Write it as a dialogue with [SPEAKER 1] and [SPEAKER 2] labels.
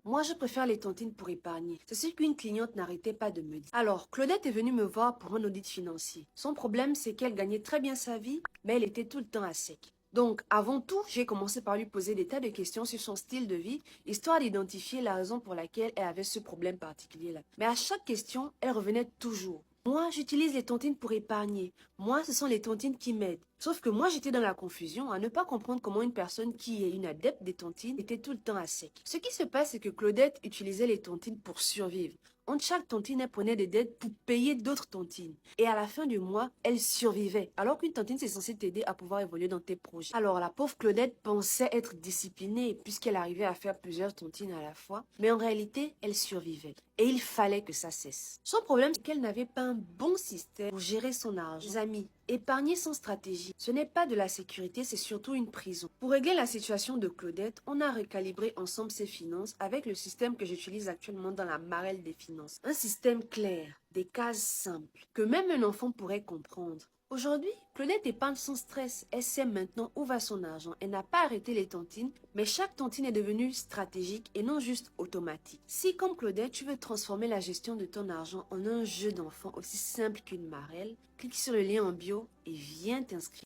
[SPEAKER 1] Moi, je préfère les tontines pour épargner. C'est ce qu'une cliente n'arrêtait pas de me dire. Alors, Claudette est venue me voir pour un audit financier. Son problème, c'est qu'elle gagnait très bien sa vie, mais elle était tout le temps à sec. Donc, avant tout, j'ai commencé par lui poser des tas de questions sur son style de vie, histoire d'identifier la raison pour laquelle elle avait ce problème particulier-là. Mais à chaque question, elle revenait toujours. Moi, j'utilise les tontines pour épargner. Moi, ce sont les tontines qui m'aident. Sauf que moi, j'étais dans la confusion à ne pas comprendre comment une personne qui est une adepte des tontines était tout le temps à sec. Ce qui se passe, c'est que Claudette utilisait les tontines pour survivre. Entre chaque tontine, elle prenait des dettes pour payer d'autres tontines. Et à la fin du mois, elle survivait. Alors qu'une tontine, c'est censé t'aider à pouvoir évoluer dans tes projets. Alors, la pauvre Claudette pensait être disciplinée puisqu'elle arrivait à faire plusieurs tontines à la fois. Mais en réalité, elle survivait. Et il fallait que ça cesse. Son problème, c'est qu'elle n'avait pas un bon système pour gérer son argent. Les amis, épargner sans stratégie, ce n'est pas de la sécurité, c'est surtout une prison. Pour régler la situation de Claudette, on a recalibré ensemble ses finances avec le système que j'utilise actuellement dans la marelle des finances. Un système clair, des cases simples, que même un enfant pourrait comprendre. Aujourd'hui, Claudette épargne sans stress. Elle sait maintenant où va son argent. Elle n'a pas arrêté les tontines, mais chaque tontine est devenue stratégique et non juste automatique. Si, comme Claudette, tu veux transformer la gestion de ton argent en un jeu d'enfant aussi simple qu'une marelle, clique sur le lien en bio et viens t'inscrire.